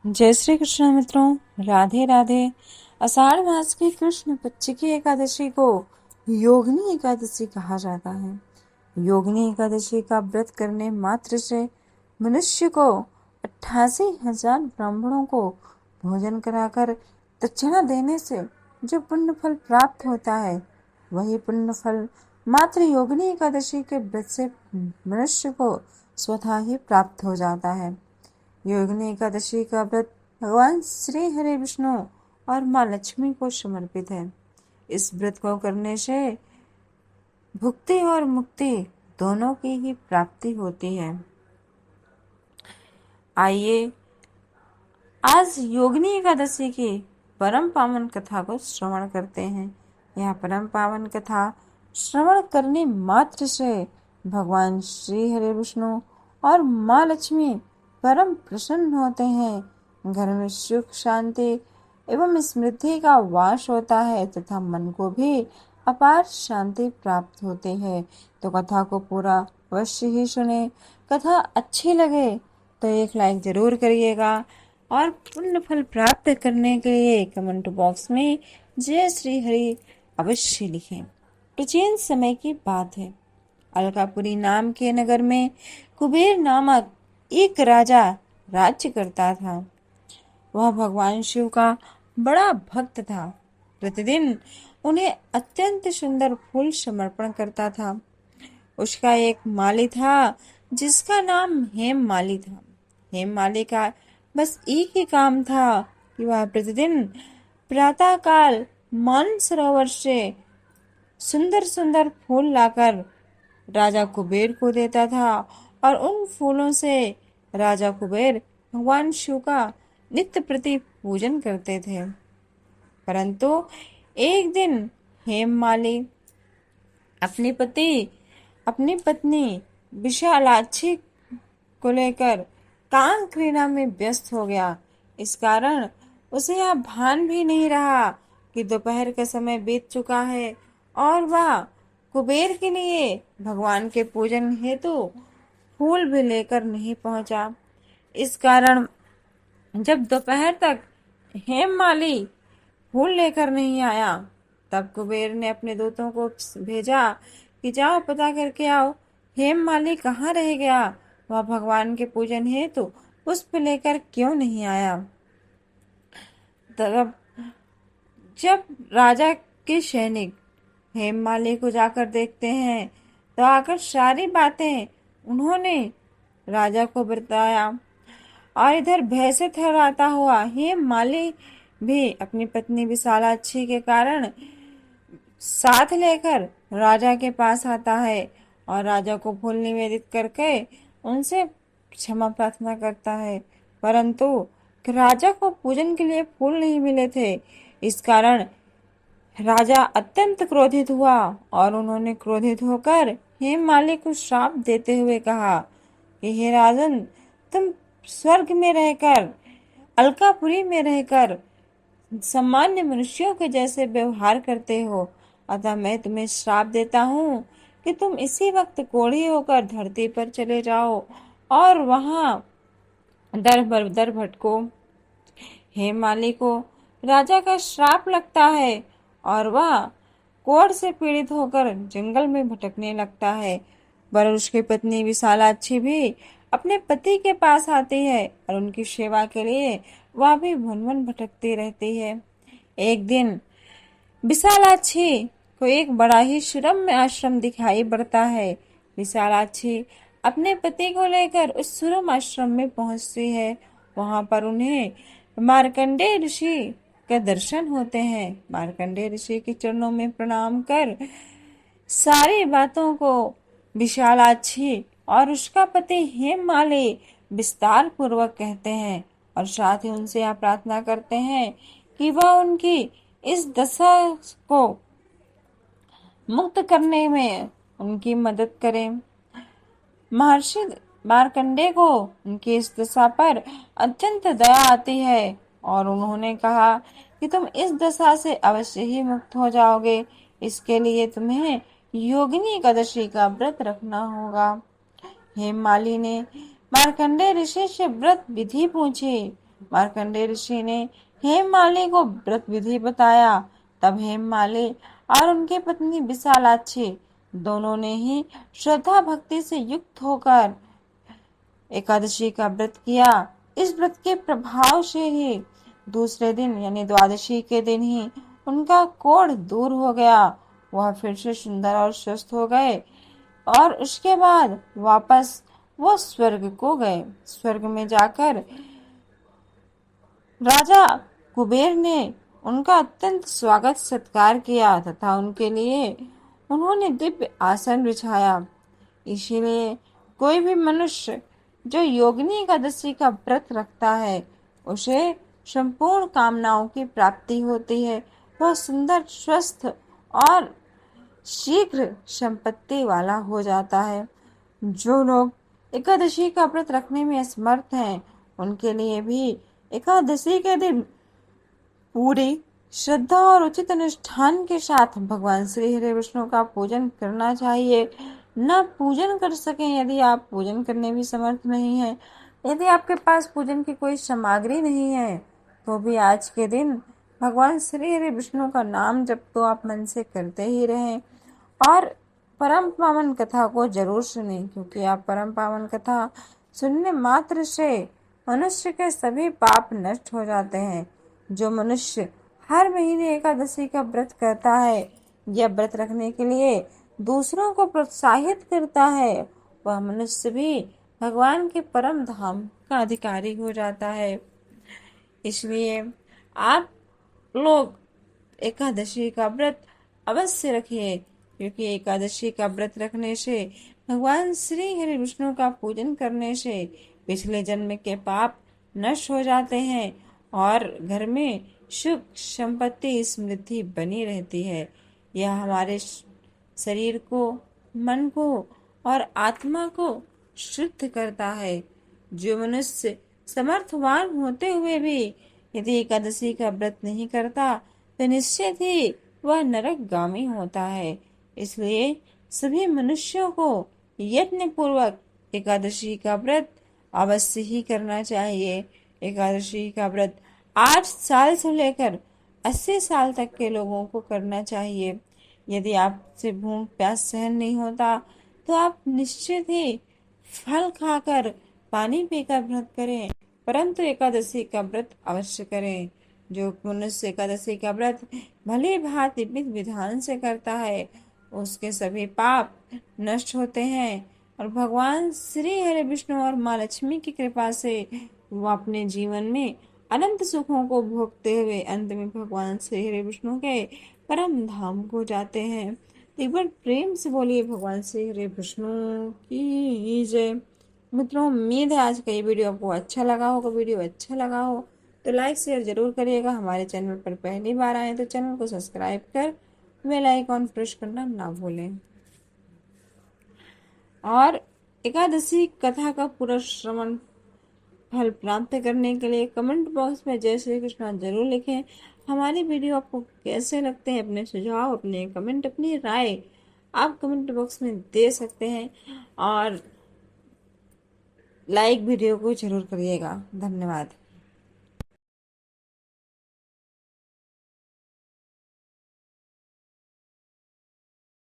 जय श्री कृष्ण मित्रों, राधे राधे। आषाढ़ मास की कृष्ण पक्ष की एकादशी को योगिनी एकादशी कहा जाता है। योगिनी एकादशी का व्रत करने मात्र से मनुष्य को 88,000 ब्राह्मणों को भोजन कराकर दक्षिणा देने से जो पुण्य फल प्राप्त होता है, वही पुण्य फल मात्र योगिनी एकादशी के व्रत से मनुष्य को स्वतः ही प्राप्त हो जाता है। योगिनी एकादशी का व्रत भगवान श्री हरि विष्णु और माँ लक्ष्मी को समर्पित है। इस व्रत को करने से भुक्ति और मुक्ति दोनों की ही प्राप्ति होती है। आइए आज योगिनी एकादशी की परम पावन कथा को श्रवण करते हैं। यह परम पावन कथा श्रवण करने मात्र से भगवान श्री हरि विष्णु और माँ लक्ष्मी परम प्रसन्न होते हैं। घर में सुख शांति एवं समृद्धि का वास होता है तथा मन को भी अपार शांति प्राप्त होती है। तो कथा को पूरा अवश्य ही सुने। कथा अच्छी लगे तो एक लाइक जरूर करिएगा और पुण्य फल प्राप्त करने के लिए कमेंट बॉक्स में जय श्री हरि अवश्य लिखें। प्राचीन समय की बात है। अलकापुरी नाम के नगर में कुबेर नामक एक राजा राज्य करता था। वह भगवान शिव का बड़ा भक्त था। प्रतिदिन उन्हें अत्यंत सुंदर फूल समर्पण करता था। उसका एक माली था जिसका नाम हेम माली था। हेम माली का बस एक ही काम था कि वह प्रतिदिन प्रातः काल मानसरोवर से सुंदर सुंदर फूल लाकर राजा कुबेर को देता था और उन फूलों से राजा कुबेर भगवान शिव का नित्य प्रति पूजन करते थे। परंतु एक दिन हेममाली अपनी पत्नी विशालाक्षी को लेकर काम क्रीड़ा में व्यस्त हो गया। इस कारण उसे यह भान भी नहीं रहा कि दोपहर का समय बीत चुका है और वह कुबेर के लिए भगवान के पूजन हेतु फूल भी लेकर नहीं पहुंचा। इस कारण जब दोपहर तक हेममाली फूल लेकर नहीं आया, तब कुबेर ने अपने दूतों को भेजा कि जाओ पता करके आओ हेममाली कहाँ रह गया, वह भगवान के पूजन हेतु पुष्प लेकर क्यों नहीं आया। तब जब राजा के सैनिक हेममाली को जाकर देखते हैं तो आकर सारी बातें उन्होंने राजा को बताया और इधर भय से थर्राता हुआ हेममाली भी अपनी पत्नी विशालाक्षी के कारण साथ लेकर राजा के पास आता है और राजा को फूल निवेदित करके उनसे क्षमा प्रार्थना करता है। परंतु राजा को पूजन के लिए फूल नहीं मिले थे। इस कारण राजा अत्यंत क्रोधित हुआ और उन्होंने क्रोधित होकर हेममाली को श्राप देते हुए कहा कि हे राजन, तुम स्वर्ग में रहकर अलकापुरी में रहकर सामान्य मनुष्यों के जैसे व्यवहार करते हो, अतः मैं तुम्हें श्राप देता हूँ कि तुम इसी वक्त कोढ़ी होकर धरती पर चले जाओ और वहां दर दर भटको। हेममाली को राजा का श्राप लगता है और वह कोढ़ से पीड़ित होकर जंगल में भटकने लगता है। पर उसकी पत्नी विशालाक्षी भी अपने पति के पास आती है और उनकी सेवा के लिए वह भी वन वन भटकती रहती है। एक दिन विशालाक्षी को एक बड़ा ही सुरम्य आश्रम दिखाई पड़ता है। विशालाक्षी अपने पति को लेकर उस सुरम्य आश्रम में पहुंचती है। वहां पर उन्हें मार्कंडेय ऋषि के दर्शन होते हैं। मार्कंडेय ऋषि के चरणों में प्रणाम कर सारी बातों को विशालाक्षी और उसका पति हेममाली विस्तार पूर्वक कहते हैं और साथ ही उनसे यह प्रार्थना करते हैं कि वह उनकी इस दशा को मुक्त करने में उनकी मदद करें। महर्षि मार्कंडेय को उनकी इस दशा पर अत्यंत दया आती है और उन्होंने कहा कि तुम इस दशा से अवश्य ही मुक्त हो जाओगे। इसके लिए तुम्हें योगिनी एकादशी का व्रत रखना होगा। हेममाली ने मार्कंडेय ऋषि से व्रत विधि पूछी। मार्कंडेय ऋषि ने हेममाली को व्रत विधि बताया। तब हेममाली और उनकी पत्नी विशालाक्षी दोनों ने ही श्रद्धा भक्ति से युक्त होकर एकादशी का व्रत किया। इस व्रत के प्रभाव से ही दूसरे दिन यानी द्वादशी के दिन ही उनका कोढ़ दूर हो गया। वह फिर से सुंदर और स्वस्थ हो गए और उसके बाद वापस वो स्वर्ग को गए। स्वर्ग में जाकर राजा कुबेर ने उनका अत्यंत स्वागत सत्कार किया तथा उनके लिए उन्होंने दिव्य आसन बिछाया। इसीलिए कोई भी मनुष्य जो योगिनी एकादशी का व्रत रखता है उसे संपूर्ण कामनाओं की प्राप्ति होती है। वह सुंदर, स्वस्थ और शीघ्र संपत्ति वाला हो जाता है। जो लोग एकादशी का व्रत रखने में असमर्थ हैं उनके लिए भी एकादशी के दिन पूरी श्रद्धा और उचित अनुष्ठान के साथ भगवान श्री हरि विष्णु का पूजन करना चाहिए। न पूजन कर सकें, यदि आप पूजन करने भी समर्थ नहीं है, यदि आपके पास पूजन की कोई सामग्री नहीं है, तो भी आज के दिन भगवान श्री हरि विष्णु का नाम जब तो आप मन से करते ही रहें और परम पावन कथा को जरूर सुनें, क्योंकि आप परम पावन कथा सुनने मात्र से मनुष्य के सभी पाप नष्ट हो जाते हैं। जो मनुष्य हर महीने एकादशी का व्रत करता है या व्रत रखने के लिए दूसरों को प्रोत्साहित करता है, वह मनुष्य भी भगवान के परम धाम का अधिकारी हो जाता है। इसलिए आप लोग एकादशी का व्रत अवश्य रखिए, क्योंकि एकादशी का व्रत रखने से, भगवान श्री हरि विष्णु का पूजन करने से पिछले जन्म के पाप नष्ट हो जाते हैं और घर में सुख, संपत्ति, समृद्धि बनी रहती है। यह हमारे शरीर को, मन को और आत्मा को शुद्ध करता है। जो मनुष्य समर्थवान होते हुए भी यदि एकादशी का व्रत नहीं करता तो निश्चित ही वह नरकगामी होता है। इसलिए सभी मनुष्यों को यत्न पूर्वक एकादशी का व्रत अवश्य ही करना चाहिए। एकादशी का व्रत 8 साल से लेकर 80 साल तक के लोगों को करना चाहिए। यदि आपसे भूख प्यास सहन नहीं होता तो आप निश्चित ही फल खाकर, पानी पीकर व्रत करें, परंतु एकादशी का व्रत अवश्य करें। जो मनुष्य एकादशी का व्रत भली भांति विधि विधान से करता है उसके सभी पाप नष्ट होते हैं और भगवान श्री हरि विष्णु और माँ लक्ष्मी की कृपा से वो अपने जीवन में अनंत सुखों को भोगते हुए अंत में भगवान श्री हरि विष्णु के परम धाम को जाते हैं। एक बार प्रेम से बोलिए भगवान श्री हरि विष्णु की जय। मित्रों, उम्मीद है आज का ये वीडियो आपको अच्छा लगा होगा। वीडियो अच्छा लगा हो तो लाइक शेयर जरूर करिएगा। हमारे चैनल पर पहली बार आए तो चैनल को सब्सक्राइब कर बेल आइकॉन प्रेस करना ना भूलें। और एकादशी कथा का पूरा श्रवण फल प्राप्त करने के लिए कमेंट बॉक्स में जय श्री कृष्ण जरूर लिखें। हमारी वीडियो आपको कैसे लगते हैं, अपने सुझाव, अपने कमेंट, अपनी राय आप कमेंट बॉक्स में दे सकते हैं और लाइक वीडियो को जरूर करिएगा। धन्यवाद।